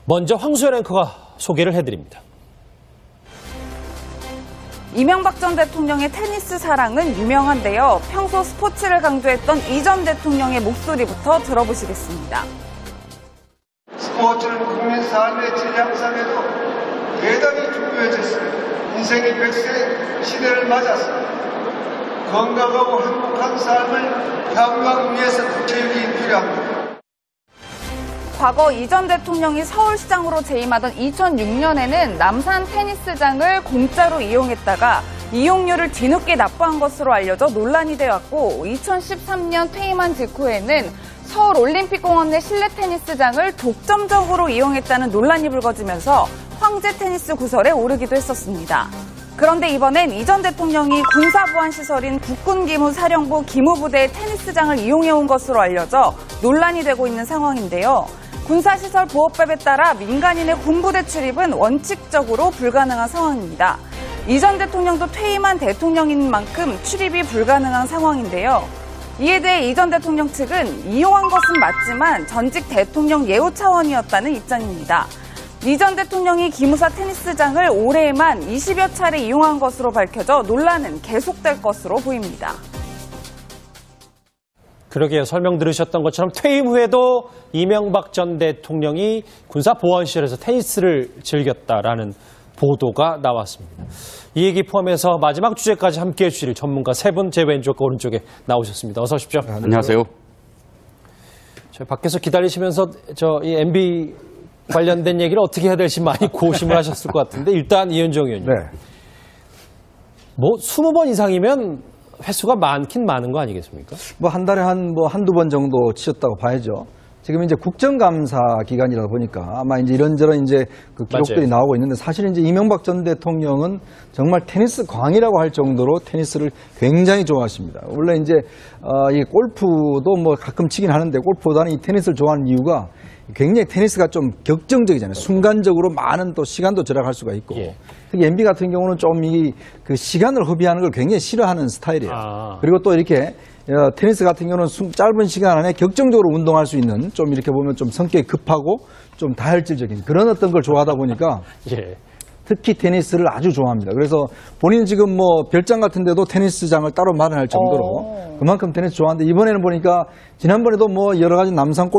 먼저 황수연 앵커가 소개를 해드립니다. 이명박 전 대통령의 테니스 사랑은 유명한데요. 평소 스포츠를 강조했던 이 전 대통령의 목소리부터 들어보시겠습니다. 스포츠는 국민 삶의 질량상에도 대단히 중요해졌습니다. 인생이 100세 시대를 맞았습니다. 건강하고 행복한 삶을 향하기 위해서 체육이 필요합니다. 과거 이 전 대통령이 서울시장으로 재임하던 2006년에는 남산 테니스장을 공짜로 이용했다가 이용료를 뒤늦게 납부한 것으로 알려져 논란이 되었고 2013년 퇴임한 직후에는 서울올림픽공원 내 실내 테니스장을 독점적으로 이용했다는 논란이 불거지면서 황제 테니스 구설에 오르기도 했었습니다. 그런데 이번엔 이 전 대통령이 군사보안시설인 국군기무사령부 기무부대의 테니스장을 이용해온 것으로 알려져 논란이 되고 있는 상황인데요. 군사시설 보호법에 따라 민간인의 군부대 출입은 원칙적으로 불가능한 상황입니다. 이 전 대통령도 퇴임한 대통령인 만큼 출입이 불가능한 상황인데요. 이에 대해 이 전 대통령 측은 이용한 것은 맞지만 전직 대통령 예우 차원이었다는 입장입니다. 이 전 대통령이 기무사 테니스장을 올해에만 20여 차례 이용한 것으로 밝혀져 논란은 계속될 것으로 보입니다. 그러게요. 설명 들으셨던 것처럼 퇴임 후에도 이명박 전 대통령이 군사보안시설에서 테니스를 즐겼다라는 보도가 나왔습니다. 이 얘기 포함해서 마지막 주제까지 함께해 주실 전문가 세 분 제 왼쪽과 오른쪽에 나오셨습니다. 어서 오십시오. 안녕하세요. 저희 밖에서 기다리시면서 이 MB 관련된 얘기를 어떻게 해야 될지 많이 고심을 하셨을 것 같은데 일단 이현정 의원님. 네. 뭐 20번 이상이면 횟수가 많긴 많은 거 아니겠습니까? 뭐 한 달에 한두 번 정도 치셨다고 봐야죠. 지금 이제 국정감사 기간이다 보니까 아마 이제 이런저런 이제 그 기록들이 맞아요. 나오고 있는데 사실 이제 이명박 전 대통령은 정말 테니스 광이라고 할 정도로 테니스를 굉장히 좋아하십니다. 원래 이제 이 골프도 뭐 가끔 치긴 하는데 골프보다는 이 테니스를 좋아하는 이유가 굉장히 테니스가 좀 격정적이잖아요. 순간적으로 많은 또 시간도 절약할 수가 있고. 예. 특히 MB 같은 경우는 좀 그 시간을 허비하는 걸 굉장히 싫어하는 스타일이에요. 그리고 또 이렇게 테니스 같은 경우는 짧은 시간 안에 격정적으로 운동할 수 있는 좀 이렇게 보면 좀 성격이 급하고 좀 다혈질적인 그런 어떤 걸 좋아하다 보니까 예. 특히 테니스를 아주 좋아합니다. 그래서 본인 지금 뭐 별장 같은 데도 테니스장을 따로 마련할 정도로 그만큼 테니스 좋아하는데 이번에는 보니까 지난번에도 뭐 여러 가지 남산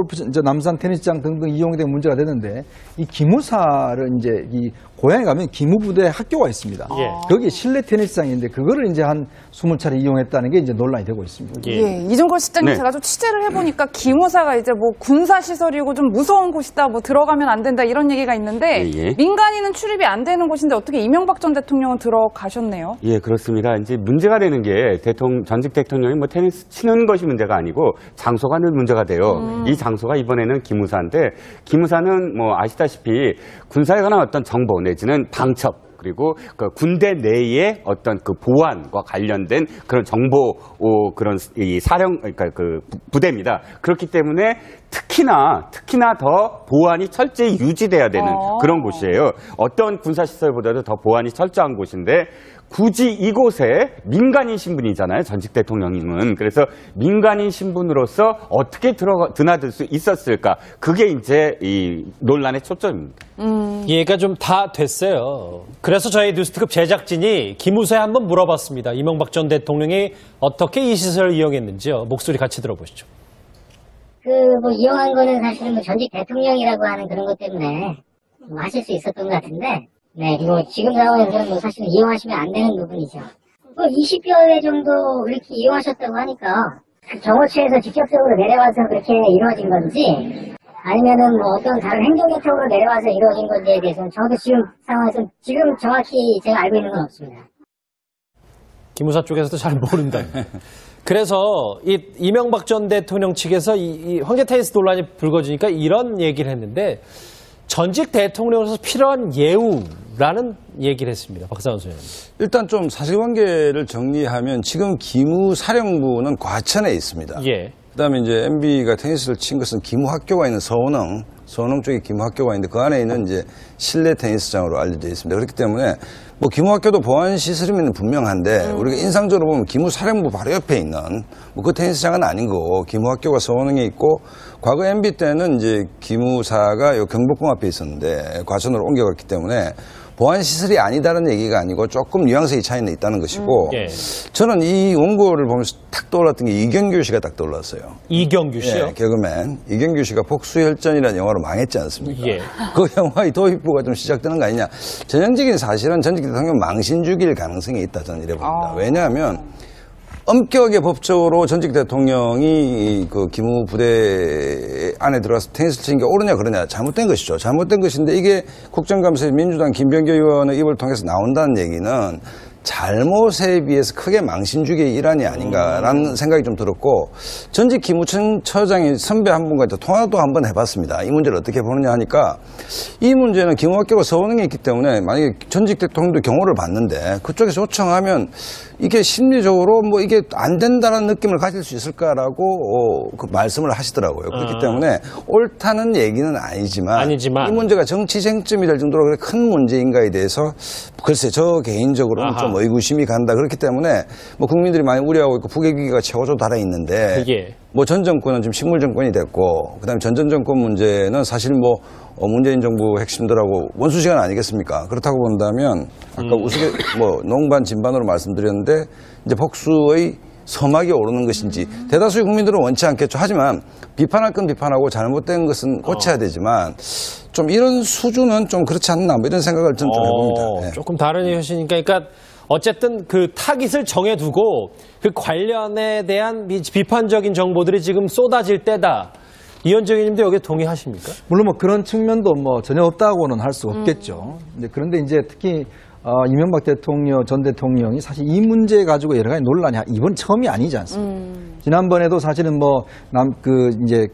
남산 테니스장 등등 이용된 문제가 되는데 이 기무사를 이제 이 고향에 가면 기무부대 학교가 있습니다. 예. 거기 실내 테니스장인데 그거를 이제 한 20차례 이용했다는 게 이제 논란이 되고 있습니다. 예, 이종걸 실장님 네. 제가 좀 취재를 해보니까 기무사가 이제 뭐 군사시설이고 좀 무서운 곳이다, 뭐 들어가면 안 된다 이런 얘기가 있는데 예. 민간인은 출입이 안 되는 곳인데 어떻게 이명박 전 대통령은 들어가셨네요? 예, 그렇습니다. 이제 문제가 되는 게 전직 대통령이 뭐 테니스 치는 것이 문제가 아니고 장소가 늘 문제가 돼요. 이 장소가 이번에는 기무사인데 기무사는 뭐 아시다시피 군사에 관한 어떤 정보 내지는 방첩 그리고 그 군대 내의 어떤 그 보안과 관련된 그런 정보 그런 이 그러니까 그 부대입니다. 그렇기 때문에 특히나 더 보안이 철저히 유지돼야 되는 그런 곳이에요. 어떤 군사시설보다도 더 보안이 철저한 곳인데 굳이 이곳에 민간인 신분이잖아요. 전직 대통령님은. 그래서 민간인 신분으로서 어떻게 드나들 수 있었을까? 그게 이제 이 논란의 초점입니다. 이해가 좀 다 됐어요. 그래서 저희 뉴스특급 제작진이 기무사에 한번 물어봤습니다. 이명박 전 대통령이 어떻게 이 시설을 이용했는지요. 목소리 같이 들어보시죠. 뭐 이용한 거는 사실은 뭐 전직 대통령이라고 하는 그런 것 때문에 뭐 하실 수 있었던 것 같은데, 네, 그리고 지금 상황에서는 뭐 사실은 이용하시면 안 되는 부분이죠. 뭐 20여 회 정도 그렇게 이용하셨다고 하니까 정오처에서 직접적으로 내려와서 그렇게 이루어진 건지 아니면은 뭐 어떤 다른 행정 계통으로 내려와서 이루어진 건지에 대해서는 저도 지금 상황에서 지금 정확히 제가 알고 있는 건 없습니다. 기무사 쪽에서도 잘 모른다. 그래서 이명박 전 대통령 측에서 이 황제 테니스 논란이 불거지니까 이런 얘기를 했는데 전직 대통령으로서 필요한 예우라는 얘기를 했습니다. 박상원 소장님. 일단 좀 사실관계를 정리하면 지금 기무사령부는 과천에 있습니다. 예. 그다음에 이제 MB가 테니스를 친 것은 기무학교가 있는 서원흥 쪽에 기무학교가 있는데 그 안에 있는 이제 실내 테니스장으로 알려져 있습니다. 그렇기 때문에 뭐 기무학교도 보안 시설이면 분명한데 우리가 인상적으로 보면 기무사령부 바로 옆에 있는 뭐 그 테니스장은 아닌 거고 기무학교가 서원흥에 있고 과거 MB 때는 이제 기무사가 요 경복궁 앞에 있었는데 과천으로 옮겨갔기 때문에 보안 시설이 아니다라는 얘기가 아니고 조금 뉘앙스의 차이는 있다는 것이고 예. 저는 이 원고를 보면서 탁 떠올랐던 게 이경규 씨가 딱 떠올랐어요. 이경규 씨요? 예, 개그맨 이경규 씨가 복수혈전이라는 영화로 망했지 않습니까? 예. 그 영화의 도입부가 좀 시작되는 거 아니냐. 전형적인 사실은 전직 대통령 망신주기일 가능성이 있다 저는 이래 봅니다. 왜냐하면 엄격하게 법적으로 전직 대통령이 그 기무부대 안에 들어가서 테니스를 치는 게 옳으냐 그러냐 잘못된 것이죠. 잘못된 것인데 이게 국정감사에 민주당 김병기 의원의 입을 통해서 나온다는 얘기는 잘못에 비해서 크게 망신주기의 일환이 아닌가라는 생각이 좀 들었고 전직 기무처장이 선배 한 분과 통화도 한번 해봤습니다. 이 문제를 어떻게 보느냐 하니까 이 문제는 기무학교가 서운한 게 있기 때문에 만약에 전직 대통령도 경호를 받는데 그쪽에서 요청하면 이게 심리적으로 뭐 이게 안 된다는 느낌을 가질 수 있을까라고 그 말씀을 하시더라고요. 그렇기 때문에 옳다는 얘기는 아니지만 이 문제가 정치 쟁점이 될 정도로 큰 문제인가에 대해서 글쎄 저 개인적으로는 좀 의구심이 간다. 그렇기 때문에 뭐 국민들이 많이 우려하고 있고 북외기가 최고조 달아 있는데 뭐 전 정권은 지금 식물 정권이 됐고 그다음에 전 정권 문제는 사실 뭐 문재인 정부 핵심들하고 원수시간 아니겠습니까? 그렇다고 본다면 아까 우스개 뭐 농반 진반으로 말씀드렸는데 이제 복수의 서막이 오르는 것인지 대다수의 국민들은 원치 않겠죠. 하지만 비판할 건 비판하고 잘못된 것은 고쳐야 되지만 좀 이런 수준은 좀 그렇지 않나 뭐 이런 생각을 좀 해봅니다. 네. 조금 다른 이유시니까 그러니까 어쨌든 그 타깃을 정해두고 그 관련에 대한 비판적인 정보들이 지금 쏟아질 때다. 이현정 의원님도 여기에 동의하십니까? 물론 뭐 그런 측면도 뭐 전혀 없다고는 할 수 없겠죠. 그런데 이제 특히 이명박 대통령 전 대통령이 사실 이 문제 가지고 여러 가지 논란이 이번 처음이 아니지 않습니까? 지난번에도 사실은 뭐 이제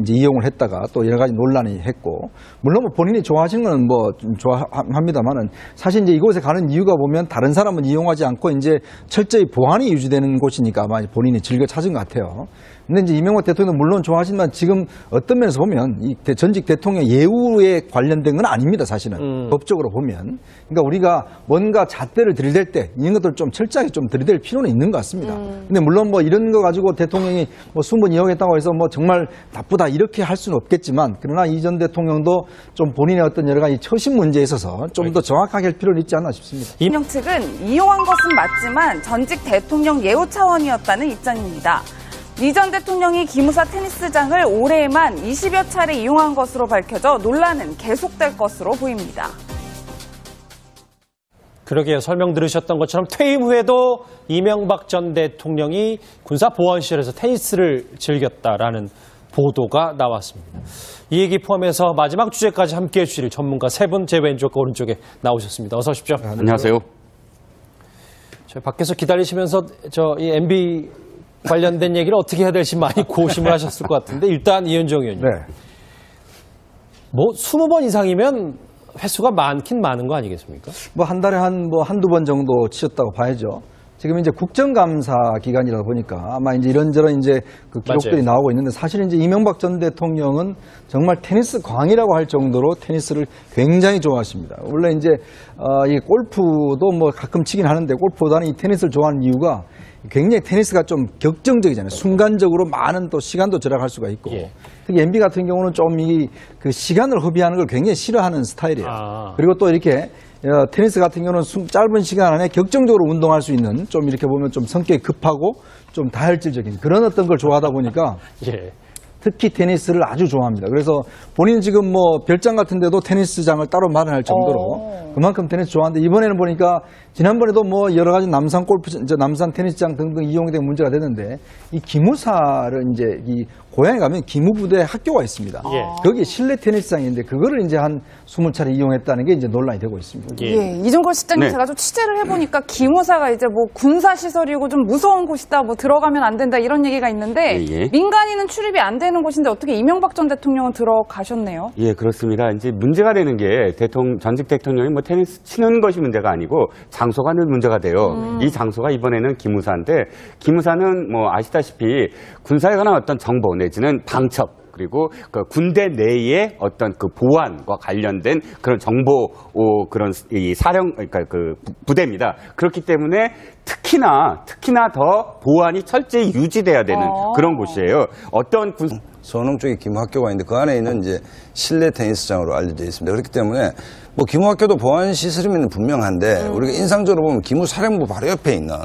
이용을 했다가 또 여러 가지 논란이 했고 물론 뭐 본인이 좋아하시는 건 뭐 좀 좋아합니다만은 사실 이제 이곳에 가는 이유가 보면 다른 사람은 이용하지 않고 이제 철저히 보안이 유지되는 곳이니까 아마 본인이 즐겨 찾은 것 같아요. 근데 이제 이명박 대통령도 물론 좋아하지만 지금 어떤 면에서 보면 이 전직 대통령 예우에 관련된 건 아닙니다, 사실은. 법적으로 보면. 그러니까 우리가 뭔가 잣대를 들이댈 때 이런 것들 좀 철저하게 좀 들이댈 필요는 있는 것 같습니다. 근데 물론 뭐 이런 거 가지고 대통령이 뭐 수문 이용했다고 해서 뭐 정말 나쁘다 이렇게 할 수는 없겠지만 그러나 이 전 대통령도 좀 본인의 어떤 여러 가지 처신 문제에 있어서 좀 더 정확하게 할 필요는 있지 않나 싶습니다. 대통령 측은 이용한 것은 맞지만 전직 대통령 예우 차원이었다는 입장입니다. 이 전 대통령이 기무사 테니스장을 올해에만 20여 차례 이용한 것으로 밝혀져 논란은 계속될 것으로 보입니다. 그러게요. 설명 들으셨던 것처럼 퇴임 후에도 이명박 전 대통령이 군사보안시설에서 테니스를 즐겼다라는 보도가 나왔습니다. 이 얘기 포함해서 마지막 주제까지 함께해 주실 전문가 세 분 제 왼쪽과 오른쪽에 나오셨습니다. 어서 오십시오. 안녕하세요. 저 밖에서 기다리시면서 이 MB 관련된 얘기를 어떻게 해야 될지 많이 고심을 하셨을 것 같은데 일단 이현정 의원님. 뭐 20번 이상이면 횟수가 많긴 많은 거 아니겠습니까? 뭐 한 달에 한두 번 정도 치셨다고 봐야죠. 지금 이제 국정감사 기간이라 보니까 아마 이제 이런저런 이제 그 기록들이 나오고 있는데 사실 이제 이명박 전 대통령은 정말 테니스 광이라고 할 정도로 테니스를 굉장히 좋아하십니다. 원래 이제 이 골프도 뭐 가끔 치긴 하는데 골프보다는 이 테니스를 좋아하는 이유가 굉장히 테니스가 좀 격정적이잖아요. 순간적으로 많은 또 시간도 절약할 수가 있고. 특히 MB 같은 경우는 좀 그 시간을 허비하는 걸 굉장히 싫어하는 스타일이에요. 그리고 또 이렇게 테니스 같은 경우는 짧은 시간 안에 격정적으로 운동할 수 있는 좀 이렇게 보면 좀 성격이 급하고 좀 다혈질적인 그런 어떤 걸 좋아하다 보니까 특히 테니스를 아주 좋아합니다. 그래서 본인 지금 뭐 별장 같은 데도 테니스장을 따로 마련할 정도로 그만큼 테니스 좋아하는데 이번에는 보니까 지난번에도 뭐 여러 가지 남산 남산 테니스장 등등 이용이 된 문제가 됐는데 이 기무사를 이제 이 고향에 가면 기무부대 학교가 있습니다. 거기 실내 테니스장인데 그거를 이제 한 20차례 이용했다는 게 이제 논란이 되고 있습니다. 이종걸 실장님 제가 좀 취재를 해보니까 기무사가 이제 뭐 군사시설이고 좀 무서운 곳이다, 뭐 들어가면 안 된다 이런 얘기가 있는데 민간인은 출입이 안 되는 곳인데 어떻게 이명박 전 대통령은 들어가셨네요? 예, 그렇습니다. 이제 문제가 되는 게 전직 대통령이 뭐 테니스 치는 것이 문제가 아니고 장소가 늘 문제가 돼요. 이 장소가 이번에는 기무사인데 기무사는 뭐 아시다시피 군사에 관한 어떤 정보 내지는 방첩 그리고 그 군대 내의 어떤 그 보안과 관련된 그런 정보 그런 이 그러니까 그 부대입니다. 그렇기 때문에 특히나 더 보안이 철저히 유지돼야 되는 그런 곳이에요. 어떤 서운흥 쪽에 기무학교가 있는데 그 안에 있는 이제 실내 테니스장으로 알려져 있습니다. 그렇기 때문에 뭐 기무학교도 보안 시스템은 분명한데 우리가 인상적으로 보면 기무사령부 바로 옆에 있는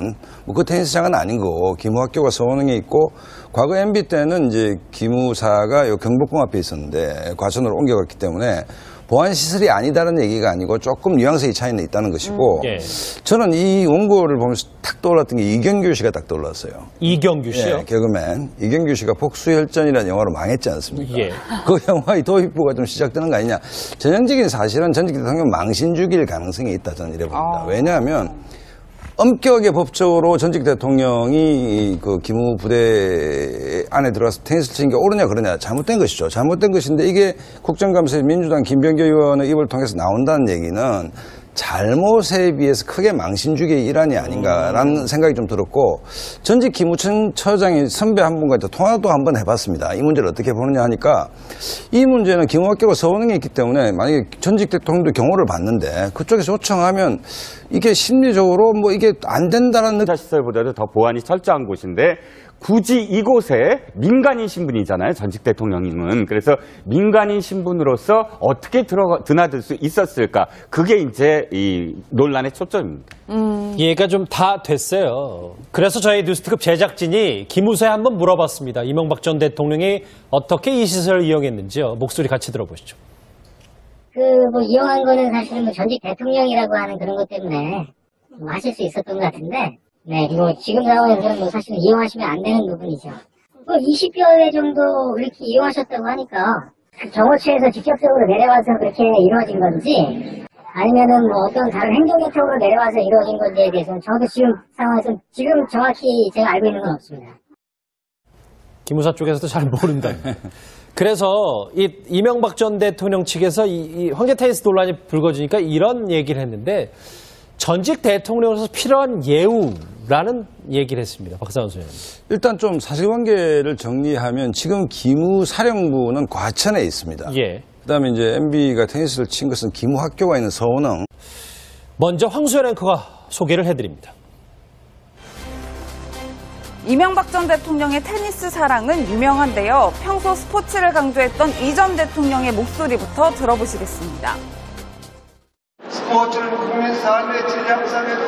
뭐 그 테니스장은 아닌 거고 기무학교가 서운흥에 있고 과거 MB 때는 이제 기무사가 요 경복궁 앞에 있었는데 과천으로 옮겨갔기 때문에 보안 시설이 아니다라는 얘기가 아니고 조금 뉘앙스의 차이는 있다는 것이고 예. 저는 이 원고를 보면서 탁 떠올랐던 게 이경규 씨가 딱 떠올랐어요. 이경규 씨요? 예, 개그맨 이경규 씨가 복수혈전이라는 영화로 망했지 않습니까? 예. 그 영화의 도입부가 좀 시작되는 거 아니냐. 전형적인 사실은 전직 대통령 망신주기일 가능성이 있다 저는 이래 봅니다. 왜냐하면 엄격하게 법적으로 전직 대통령이 그 기무부대 안에 들어가서 테니스를 치는 게 옳으냐 그러냐 잘못된 것이죠. 잘못된 것인데 이게 국정감사에 민주당 김병기 의원의 입을 통해서 나온다는 얘기는 잘못에 비해서 크게 망신주기의 일환이 아닌가라는 생각이 좀 들었고 전직 기무처장이 선배 한 분과 통화도 한번 해봤습니다. 이 문제를 어떻게 보느냐 하니까 이 문제는 기무학교가 서운흥에 있기 때문에 만약에 전직 대통령도 경호를 받는데 그쪽에서 요청하면 이게 심리적으로 뭐 이게 안 된다는 느낌. 시설보다도 더 보안이 철저한 곳인데 굳이 이곳에 민간인 신분이잖아요. 전직 대통령님은. 그래서 민간인 신분으로서 어떻게 드나들 수 있었을까? 그게 이제 이 논란의 초점입니다. 이해가 좀 다 됐어요. 그래서 저희 뉴스특급 제작진이 기무사에 한번 물어봤습니다. 이명박 전 대통령이 어떻게 이 시설을 이용했는지요. 목소리 같이 들어보시죠. 뭐 이용한 거는 사실은 뭐 전직 대통령이라고 하는 그런 것 때문에 뭐 하실 수 있었던 것 같은데, 네, 그리고 지금 상황에서는 뭐 사실은 이용하시면 안 되는 부분이죠. 뭐 20여 회 정도 그렇게 이용하셨다고 하니까 경호처에서 직접적으로 내려와서 그렇게 이루어진 건지 아니면은 뭐 어떤 다른 행정계통으로 내려와서 이루어진 건지에 대해서는 저도 지금 상황에서는 지금 정확히 제가 알고 있는 건 없습니다. 기무사 쪽에서도 잘 모른다. 그래서 이명박 전 대통령 측에서 이 황제 테니스 논란이 불거지니까 이런 얘기를 했는데 전직 대통령으로서 필요한 예우라는 얘기를 했습니다. 박사원 소장님. 일단 좀 사실관계를 정리하면 지금 기무사령부는 과천에 있습니다. 예. 그다음에 이제 MB가 테니스를 친 것은 기무학교가 있는 서운흥. 먼저 황수연 앵커가 소개를 해드립니다. 이명박 전 대통령의 테니스 사랑은 유명한데요. 평소 스포츠를 강조했던 이 전 대통령의 목소리부터 들어보시겠습니다. 스포츠는 국민 삶의 질 향상에도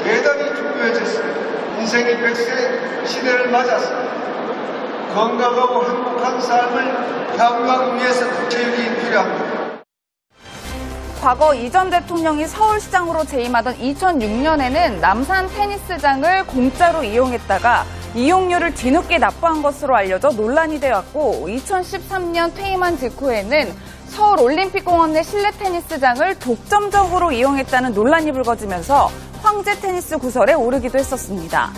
대단히 중요해졌습니다. 인생이 100세 시대를 맞았습니다. 건강하고 행복한 삶을 향유하기 위해서 교육이 필요합니다. 과거 이 전 대통령이 서울시장으로 재임하던 2006년에는 남산 테니스장을 공짜로 이용했다가 이용료를 뒤늦게 납부한 것으로 알려져 논란이 되었고 2013년 퇴임한 직후에는 서울올림픽공원 내 실내 테니스장을 독점적으로 이용했다는 논란이 불거지면서 황제 테니스 구설에 오르기도 했었습니다.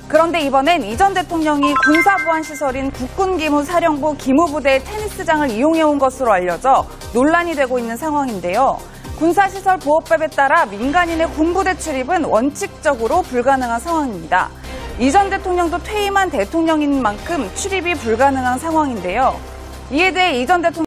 그런데 이번엔 이 전 대통령이 군사보안시설인 국군기무사령부 기무부대의 테니스장을 이용해온 것으로 알려져 논란이 되고 있는 상황인데요. 군사시설 보호법에 따라 민간인의 군부대 출입은 원칙적으로 불가능한 상황입니다. 이 전 대통령도 퇴임한 대통령인 만큼 출입이 불가능한 상황인데요. 이에 대해 이 전 대통령